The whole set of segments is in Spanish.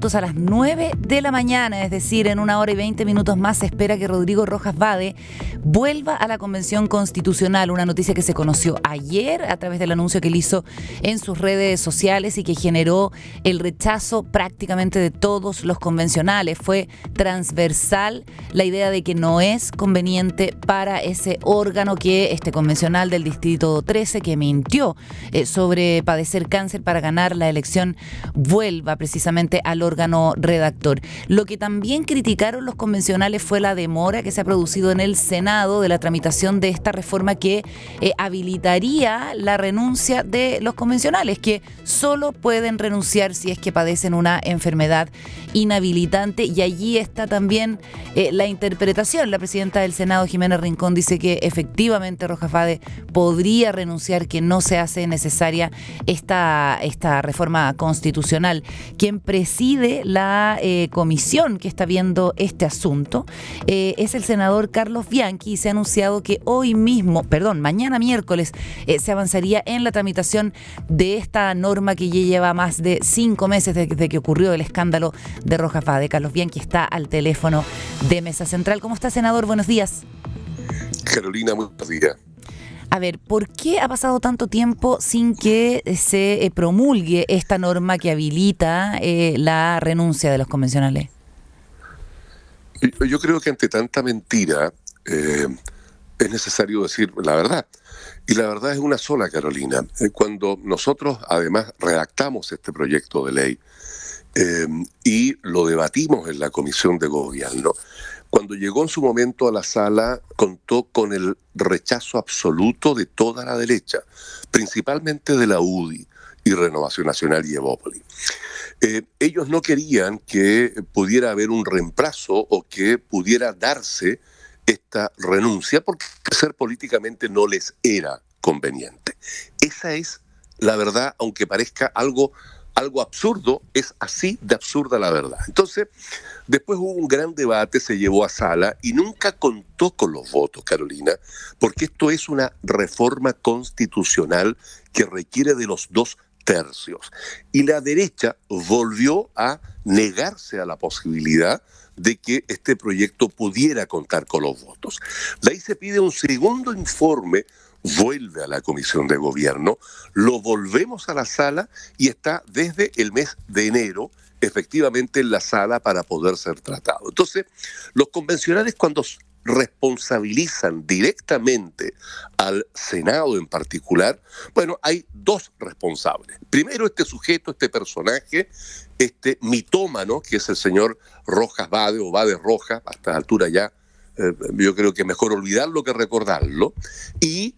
A las 9 de la mañana, es decir, en 1 hora y 20 minutos más, se espera que Rodrigo Rojas Vade vuelva a la Convención Constitucional, una noticia que se conoció ayer a través del anuncio que él hizo en sus redes sociales y que generó el rechazo prácticamente de todos los convencionales. Fue transversal la idea de que no es conveniente para ese órgano que este convencional del Distrito 13, que mintió sobre padecer cáncer para ganar la elección, vuelva precisamente al órgano redactor. Lo que también criticaron los convencionales fue la demora que se ha producido en el Senado de la tramitación de esta reforma que habilitaría la renuncia de los convencionales, que solo pueden renunciar si es que padecen una enfermedad inhabilitante. Y allí está también la interpretación. La presidenta del Senado, Jimena Rincón, dice que efectivamente Rojas Vade podría renunciar, que no se hace necesaria esta reforma constitucional. Quien preside la comisión que está viendo este asunto es el senador Carlos Bianchi, y se ha anunciado que mañana miércoles se avanzaría en la tramitación de esta norma que ya lleva más de 5 meses desde que ocurrió el escándalo de Rojas Vade. Carlos Bianchi está al teléfono de Mesa Central. ¿Cómo está, senador? Buenos días. Carolina, muy buenos días. A ver, ¿por qué ha pasado tanto tiempo sin que se promulgue esta norma que habilita la renuncia de los convencionales? Yo creo que ante tanta mentira es necesario decir la verdad. Y la verdad es una sola, Carolina. Cuando nosotros además redactamos este proyecto de ley y lo debatimos en la Comisión de Gobierno, cuando llegó en su momento a la sala, contó con el rechazo absoluto de toda la derecha, principalmente de la UDI y Renovación Nacional y Evópoli. Ellos no querían que pudiera haber un reemplazo o que pudiera darse esta renuncia, porque ser políticamente no les era conveniente. Esa es la verdad, aunque parezca algo absurdo, es así de absurda la verdad. Entonces, después hubo un gran debate, se llevó a sala y nunca contó con los votos, Carolina, porque esto es una reforma constitucional que requiere de los 2/3. Y la derecha volvió a negarse a la posibilidad de que este proyecto pudiera contar con los votos. De ahí se pide un segundo informe, vuelve a la Comisión de Gobierno, lo volvemos a la sala y está desde el mes de enero efectivamente en la sala para poder ser tratado. Entonces, los convencionales, cuando responsabilizan directamente al Senado en particular, bueno, hay dos responsables. Primero, este sujeto, este personaje, este mitómano, que es el señor Rojas Vade o Vade Rojas, a esta altura ya, yo creo que mejor olvidarlo que recordarlo, y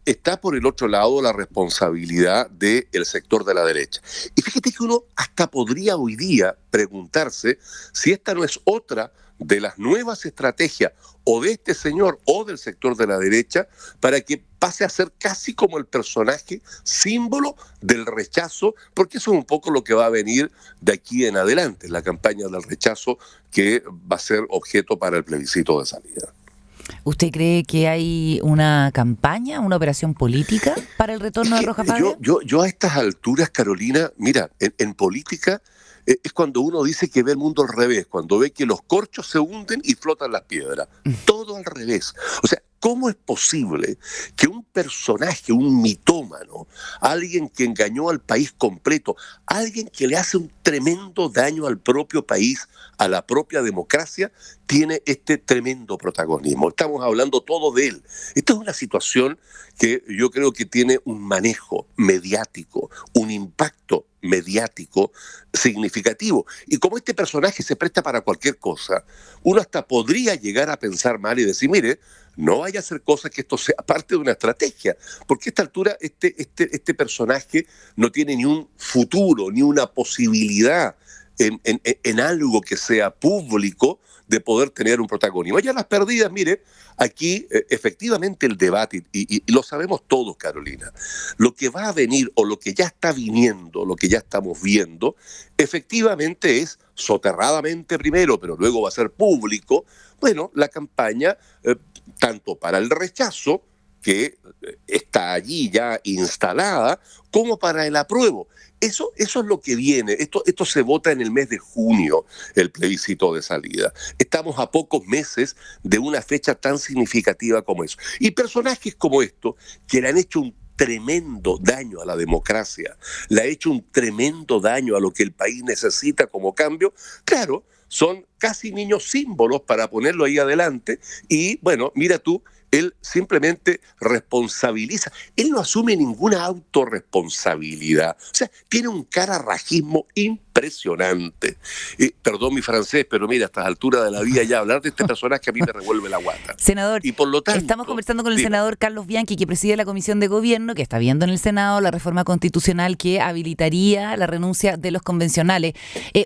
está por el otro lado la responsabilidad del sector de la derecha. Y fíjate que uno hasta podría hoy día preguntarse si esta no es otra de las nuevas estrategias o de este señor o del sector de la derecha para que pase a ser casi como el personaje símbolo del rechazo, porque eso es un poco lo que va a venir de aquí en adelante, la campaña del rechazo que va a ser objeto para el plebiscito de salida. ¿Usted cree que hay una campaña, una operación política para el retorno de Rojas Vade? Yo a estas alturas, Carolina, mira, en política es cuando uno dice que ve el mundo al revés, cuando ve que los corchos se hunden y flotan las piedras. Todo al revés. O sea, ¿cómo es posible que un personaje, un mitómano, alguien que engañó al país completo, alguien que le hace un tremendo daño al propio país, a la propia democracia, tiene este tremendo protagonismo? Estamos hablando todo de él. Esta es una situación que yo creo que tiene un manejo mediático, un impacto mediático significativo. Y como este personaje se presta para cualquier cosa, uno hasta podría llegar a pensar mal y decir, mire, no vaya a hacer cosas que esto sea parte de una estrategia, porque a esta altura este personaje no tiene ni un futuro, ni una posibilidad en algo que sea público de poder tener un protagonismo. Ya las perdidas, mire, aquí efectivamente el debate, y lo sabemos todos, Carolina, lo que va a venir o lo que ya está viniendo, lo que ya estamos viendo, efectivamente es soterradamente primero, pero luego va a ser público, bueno, la campaña tanto para el rechazo que está allí ya instalada como para el apruebo. Eso es lo que viene. Esto se vota en el mes de junio, el plebiscito de salida. Estamos a pocos meses de una fecha tan significativa como eso. Y personajes como estos, que le han hecho un tremendo daño a la democracia, le ha hecho un tremendo daño a lo que el país necesita como cambio, claro, son casi niños símbolos para ponerlo ahí adelante y, bueno, mira tú, él simplemente responsabiliza. Él no asume ninguna autorresponsabilidad. O sea, tiene un cararrajismo impresionante. Perdón mi francés, pero mira, a estas alturas de la vida ya hablar de este personaje a mí me revuelve la guata. Senador, y por lo tanto, estamos conversando con el senador Carlos Bianchi, que preside la Comisión de Gobierno, que está viendo en el Senado la reforma constitucional que habilitaría la renuncia de los convencionales.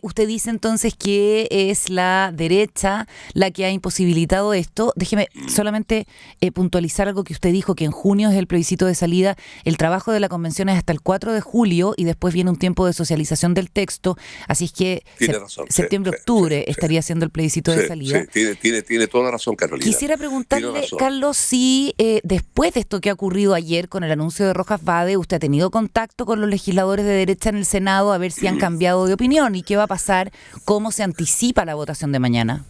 Usted dice entonces que es la derecha la que ha imposibilitado esto. Déjeme solamente puntualizar algo que usted dijo, que en junio es el plebiscito de salida. El trabajo de la convención es hasta el 4 de julio y después viene un tiempo de socialización del texto. Así es que septiembre-octubre estaría siendo el plebiscito de salida. Sí, tiene toda la razón, Carolina. Quisiera preguntarle, Carlos, si después de esto que ha ocurrido ayer con el anuncio de Rojas Vade, usted ha tenido contacto con los legisladores de derecha en el Senado a ver si han cambiado de opinión y qué va a pasar, cómo se anticipa la votación de mañana.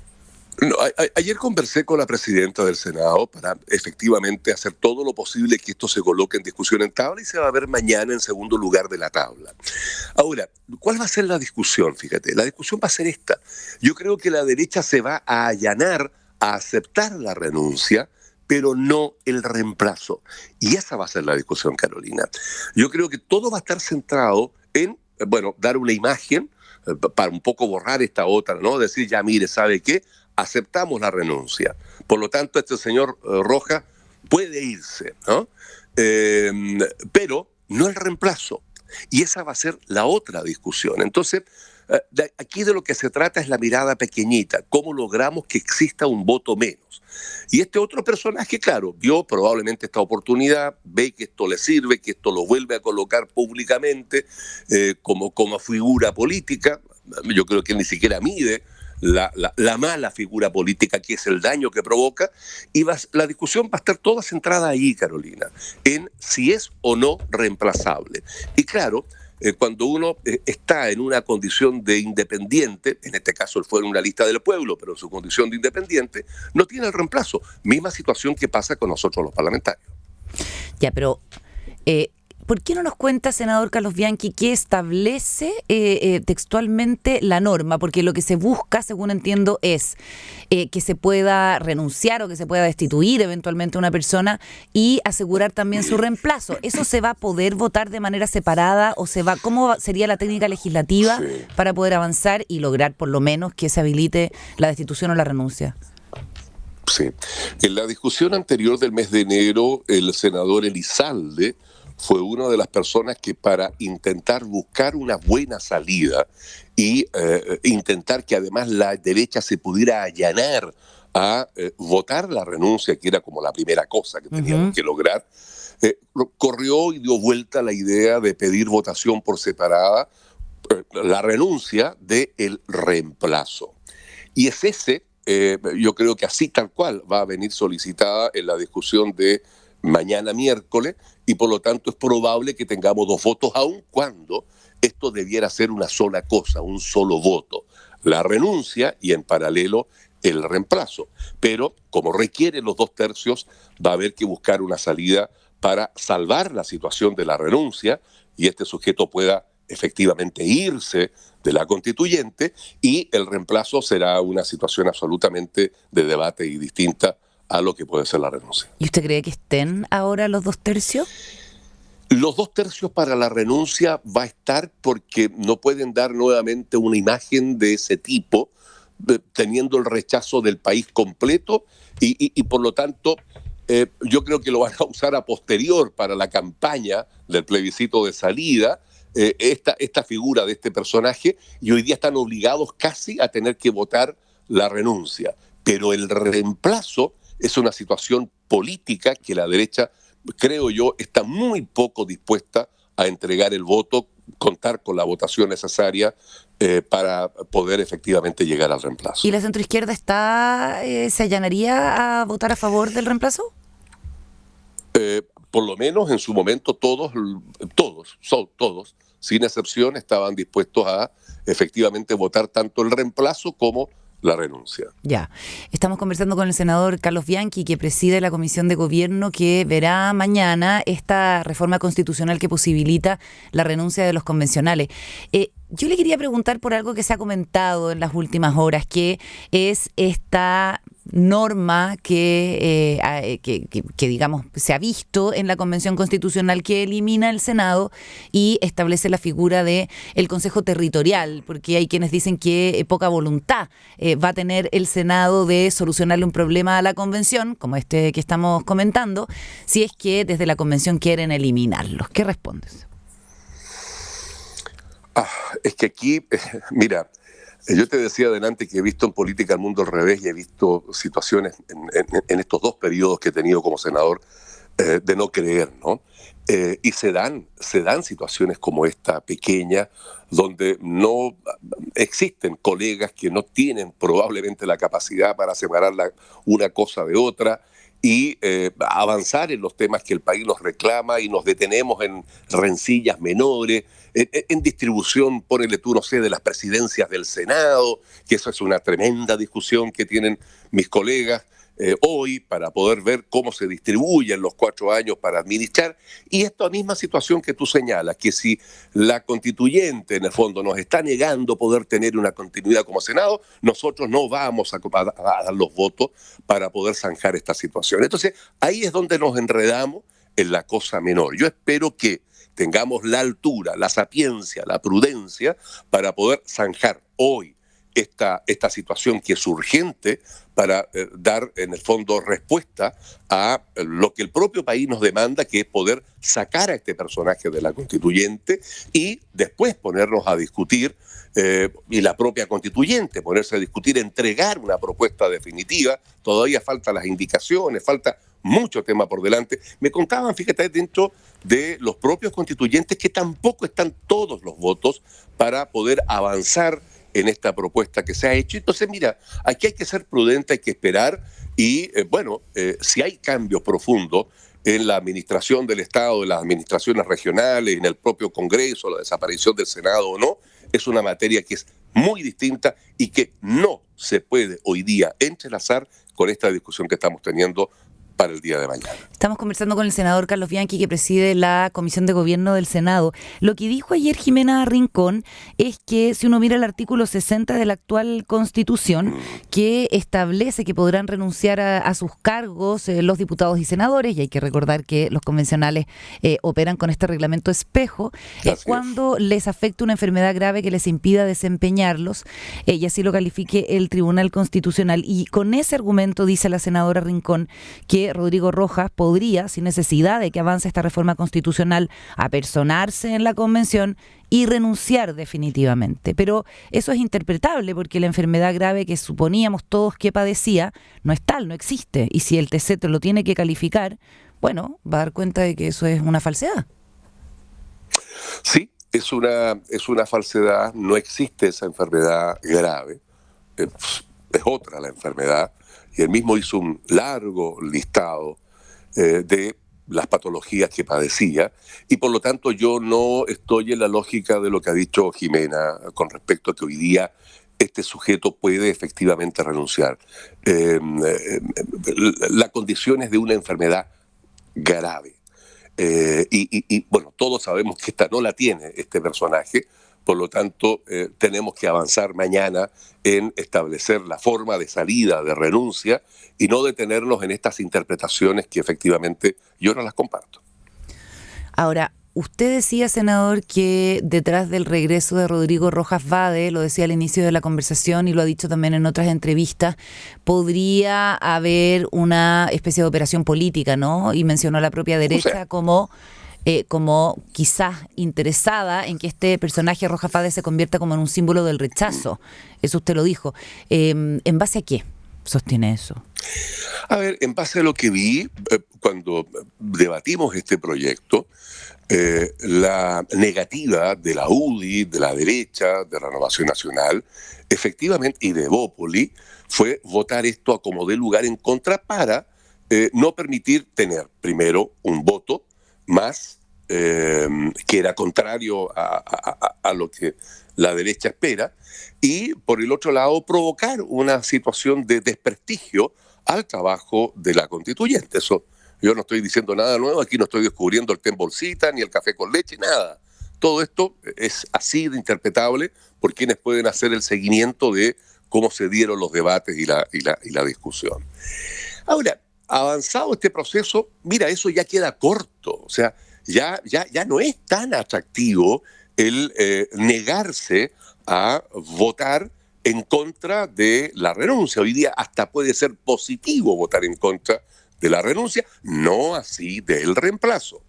No, ayer conversé con la presidenta del Senado para efectivamente hacer todo lo posible que esto se coloque en discusión en tabla y se va a ver mañana en segundo lugar de la tabla. Ahora, ¿cuál va a ser la discusión? Fíjate, la discusión va a ser esta. Yo creo que la derecha se va a allanar a aceptar la renuncia, pero no el reemplazo. Y esa va a ser la discusión, Carolina. Yo creo que todo va a estar centrado en, bueno, dar una imagen para un poco borrar esta otra, ¿no? Decir, ya mire, ¿sabe qué? Aceptamos la renuncia. Por lo tanto, este señor Rojas puede irse, ¿no? Pero no el reemplazo. Y esa va a ser la otra discusión. Entonces, aquí de lo que se trata es la mirada pequeñita, cómo logramos que exista un voto menos. Y este otro personaje, claro, vio probablemente esta oportunidad, ve que esto le sirve, que esto lo vuelve a colocar públicamente como figura política. Yo creo que él ni siquiera mide la mala figura política, que es el daño que provoca, y la discusión va a estar toda centrada ahí, Carolina, en si es o no reemplazable. Y claro, cuando uno está en una condición de independiente, en este caso él fue en una lista del pueblo, pero en su condición de independiente, no tiene el reemplazo. Misma situación que pasa con nosotros los parlamentarios. Ya, pero ¿por qué no nos cuenta, senador Carlos Bianchi, qué establece textualmente la norma? Porque lo que se busca, según entiendo, es que se pueda renunciar o que se pueda destituir eventualmente a una persona y asegurar también su reemplazo. ¿Eso se va a poder votar de manera separada o cómo sería la técnica legislativa para poder avanzar y lograr por lo menos que se habilite la destitución o la renuncia? Sí. En la discusión anterior del mes de enero, el senador Elizalde fue una de las personas que, para intentar buscar una buena salida y intentar que además la derecha se pudiera allanar a votar la renuncia, que era como la primera cosa que teníamos que lograr, corrió y dio vuelta la idea de pedir votación por separada, la renuncia del reemplazo. Y es ese, yo creo que así tal cual va a venir solicitada en la discusión de mañana miércoles, y por lo tanto es probable que tengamos dos votos, aun cuando esto debiera ser una sola cosa, un solo voto, la renuncia y en paralelo el reemplazo. Pero como requiere los 2/3, va a haber que buscar una salida para salvar la situación de la renuncia y este sujeto pueda efectivamente irse de la constituyente, y el reemplazo será una situación absolutamente de debate y distinta a lo que puede ser la renuncia. ¿Y usted cree que estén ahora los 2/3? Los 2/3 para la renuncia va a estar, porque no pueden dar nuevamente una imagen de ese tipo, teniendo el rechazo del país completo, y por lo tanto yo creo que lo van a usar a posterior para la campaña del plebiscito de salida, esta figura de este personaje, y hoy día están obligados casi a tener que votar la renuncia. Pero el reemplazo es una situación política que la derecha, creo yo, está muy poco dispuesta a entregar el voto, contar con la votación necesaria para poder efectivamente llegar al reemplazo. ¿Y la centroizquierda se allanaría a votar a favor del reemplazo? Por lo menos en su momento todos, sin excepción, estaban dispuestos a efectivamente votar tanto el reemplazo como la renuncia. Ya, estamos conversando con el senador Carlos Bianchi, que preside la Comisión de Gobierno, que verá mañana esta reforma constitucional que posibilita la renuncia de los convencionales. Yo le quería preguntar por algo que se ha comentado en las últimas horas, que es esta norma que digamos se ha visto en la Convención Constitucional, que elimina el Senado y establece la figura de el Consejo Territorial, porque hay quienes dicen que poca voluntad va a tener el Senado de solucionarle un problema a la Convención, como este que estamos comentando, si es que desde la Convención quieren eliminarlos. ¿Qué respondes? Es que aquí, mira, yo te decía adelante que he visto en política el mundo al revés y he visto situaciones en estos 2 periodos que he tenido como senador de no creer, ¿no? Y se dan situaciones como esta pequeña, donde no existen colegas que no tienen probablemente la capacidad para separar una cosa de otra y avanzar en los temas que el país nos reclama, y nos detenemos en rencillas menores, en distribución, ponele tú, no sé, de las presidencias del Senado, que eso es una tremenda discusión que tienen mis colegas hoy para poder ver cómo se distribuyen los 4 años para administrar. Y esta misma situación que tú señalas, que si la constituyente en el fondo nos está negando poder tener una continuidad como Senado, nosotros no vamos a dar los votos para poder zanjar esta situación. Entonces ahí es donde nos enredamos en la cosa menor. Yo espero que tengamos la altura, la sapiencia, la prudencia para poder zanjar hoy esta situación que es urgente para dar en el fondo respuesta a lo que el propio país nos demanda, que es poder sacar a este personaje de la constituyente y después ponernos a discutir, y la propia constituyente ponerse a discutir, entregar una propuesta definitiva. Todavía faltan las indicaciones, falta mucho tema por delante. Me contaban, fíjate, dentro de los propios constituyentes, que tampoco están todos los votos para poder avanzar en esta propuesta que se ha hecho. Entonces, mira, aquí hay que ser prudente, hay que esperar y, si hay cambios profundos en la administración del Estado, en las administraciones regionales, en el propio Congreso, la desaparición del Senado o no, es una materia que es muy distinta y que no se puede hoy día entrelazar con esta discusión que estamos teniendo para el día de mañana. Estamos conversando con el senador Carlos Bianchi, que preside la Comisión de Gobierno del Senado. Lo que dijo ayer Jimena Rincón es que si uno mira el artículo 60 de la actual Constitución, que establece que podrán renunciar a sus cargos los diputados y senadores, y hay que recordar que los convencionales operan con este reglamento espejo, cuando les afecta una enfermedad grave que les impida desempeñarlos, y así lo califique el Tribunal Constitucional. Y con ese argumento dice la senadora Rincón que Rodrigo Rojas podría, sin necesidad de que avance esta reforma constitucional, apersonarse en la convención y renunciar definitivamente. Pero eso es interpretable, porque la enfermedad grave que suponíamos todos que padecía no es tal, no existe. Y si el TC lo tiene que calificar, bueno, va a dar cuenta de que eso es una falsedad. Sí, es una falsedad, no existe esa enfermedad grave, es otra la enfermedad. Y él mismo hizo un largo listado de las patologías que padecía, y por lo tanto yo no estoy en la lógica de lo que ha dicho Jimena con respecto a que hoy día este sujeto puede efectivamente renunciar. La condición es de una enfermedad grave. Bueno, todos sabemos que esta no la tiene este personaje. Por lo tanto, tenemos que avanzar mañana en establecer la forma de salida, de renuncia, y no detenernos en estas interpretaciones que efectivamente yo no las comparto. Ahora, usted decía, senador, que detrás del regreso de Rodrigo Rojas Vade, lo decía al inicio de la conversación y lo ha dicho también en otras entrevistas, podría haber una especie de operación política, ¿no? Y mencionó a la propia derecha como quizás interesada en que este personaje Rojas Vade se convierta como en un símbolo del rechazo. Eso usted lo dijo. ¿En base a qué sostiene eso? A ver, en base a lo que vi cuando debatimos este proyecto, la negativa de la UDI, de la derecha, de Renovación Nacional, efectivamente, y de Bópoli, fue votar esto a como dé lugar en contra para no permitir tener, primero, un voto más que era contrario a lo que la derecha espera, y por el otro lado provocar una situación de desprestigio al trabajo de la constituyente. Eso, yo no estoy diciendo nada nuevo, aquí no estoy descubriendo el té en bolsita, ni el café con leche, nada. Todo esto es así de interpretable por quienes pueden hacer el seguimiento de cómo se dieron los debates y la discusión. Ahora, avanzado este proceso, mira, eso ya queda corto, o sea, ya no es tan atractivo el negarse a votar en contra de la renuncia. Hoy día hasta puede ser positivo votar en contra de la renuncia, no así del reemplazo.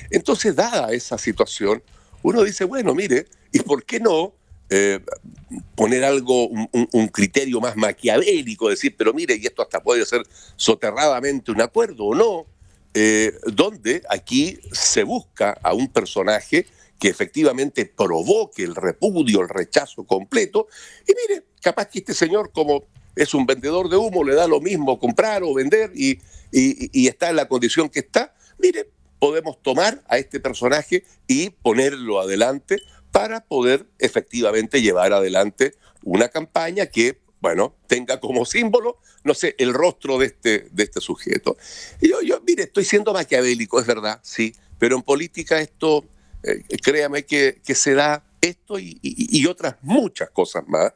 Entonces, dada esa situación, uno dice, bueno, mire, ¿y por qué no poner algo, un criterio más maquiavélico, decir, pero mire, y esto hasta puede ser soterradamente un acuerdo o no, donde aquí se busca a un personaje que efectivamente provoque el repudio, el rechazo completo, y mire, capaz que este señor, como es un vendedor de humo, le da lo mismo comprar o vender y está en la condición que está, mire, podemos tomar a este personaje y ponerlo adelante para poder efectivamente llevar adelante una campaña que, bueno, tenga como símbolo, no sé, el rostro de este sujeto. Y yo, mire, estoy siendo maquiavélico, es verdad, sí, pero en política esto, créame que se da esto y otras muchas cosas más.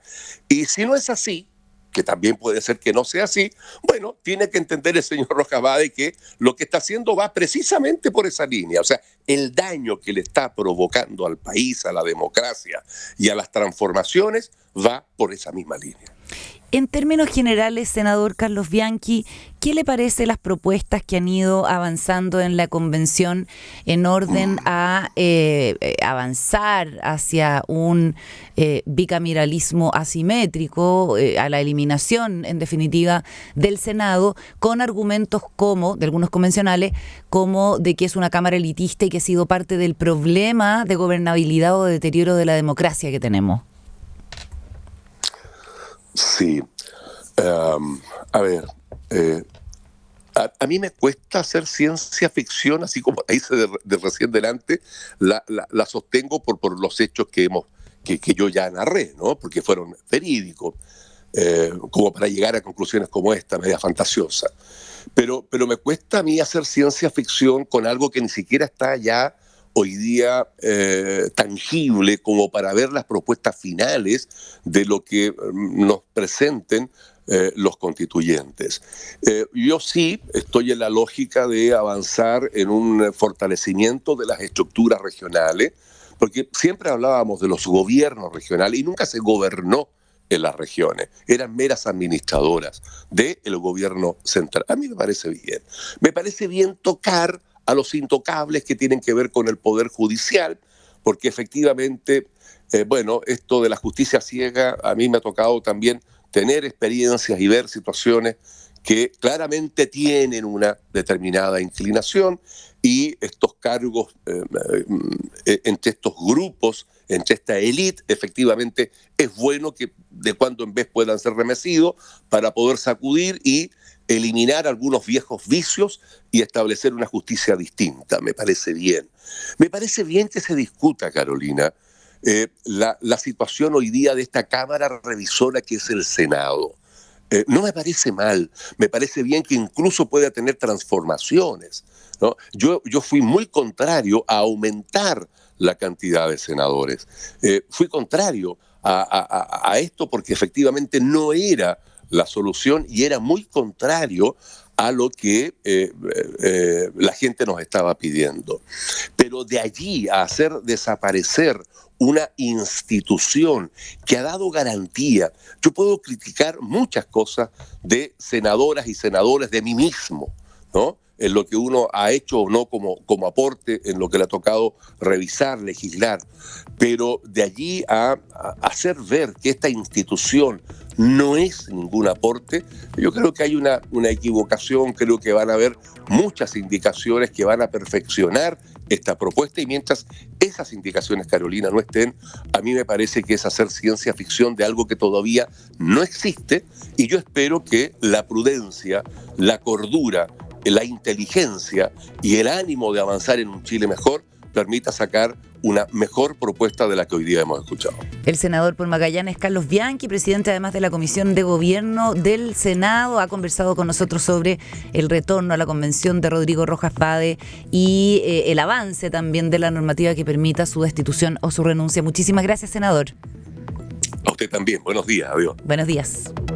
Y si no es así, que también puede ser que no sea así, bueno, tiene que entender el señor Rojas Vade que lo que está haciendo va precisamente por esa línea. O sea, el daño que le está provocando al país, a la democracia y a las transformaciones va por esa misma línea. En términos generales, senador Carlos Bianchi, ¿qué le parece las propuestas que han ido avanzando en la convención en orden a avanzar hacia un bicameralismo asimétrico, a la eliminación, en definitiva, del Senado, con argumentos como, de algunos convencionales, como de que es una Cámara elitista y que ha sido parte del problema de gobernabilidad o de deterioro de la democracia que tenemos? Sí. A ver, a mí me cuesta hacer ciencia ficción, así como la hice de recién delante, la sostengo por los hechos que yo ya narré, ¿no? Porque fueron verídicos, como para llegar a conclusiones como esta, media fantasiosa. Pero me cuesta a mí hacer ciencia ficción con algo que ni siquiera está ya hoy día tangible como para ver las propuestas finales de lo que nos presenten los constituyentes. Yo sí estoy en la lógica de avanzar en un fortalecimiento de las estructuras regionales, porque siempre hablábamos de los gobiernos regionales y nunca se gobernó en las regiones, eran meras administradoras del gobierno central. A mí me parece bien tocar a los intocables que tienen que ver con el poder judicial, porque efectivamente, bueno, esto de la justicia ciega, a mí me ha tocado también tener experiencias y ver situaciones que claramente tienen una determinada inclinación y estos cargos entre estos grupos, entre esta élite, efectivamente es bueno que de cuando en vez puedan ser remecidos para poder sacudir y eliminar algunos viejos vicios y establecer una justicia distinta. Me parece bien. Me parece bien que se discuta, Carolina, la situación hoy día de esta Cámara Revisora que es el Senado. No me parece mal, me parece bien que incluso pueda tener transformaciones, ¿no? Yo fui muy contrario a aumentar la cantidad de senadores. Fui contrario a esto porque efectivamente no era la solución y era muy contrario a lo que la gente nos estaba pidiendo. Pero de allí a hacer desaparecer una institución que ha dado garantía. Yo puedo criticar muchas cosas de senadoras y senadores de mí mismo, ¿no? En lo que uno ha hecho o no como aporte, en lo que le ha tocado revisar, legislar. Pero de allí a hacer ver que esta institución no es ningún aporte, yo creo que hay una equivocación, creo que van a haber muchas indicaciones que van a perfeccionar esta propuesta y mientras esas indicaciones, Carolina, no estén, a mí me parece que es hacer ciencia ficción de algo que todavía no existe y yo espero que la prudencia, la cordura la inteligencia y el ánimo de avanzar en un Chile mejor permita sacar una mejor propuesta de la que hoy día hemos escuchado. El senador por Magallanes, Carlos Bianchi, presidente además de la Comisión de Gobierno del Senado, ha conversado con nosotros sobre el retorno a la convención de Rodrigo Rojas Vade y el avance también de la normativa que permita su destitución o su renuncia. Muchísimas gracias, senador. A usted también. Buenos días. Adiós. Buenos días.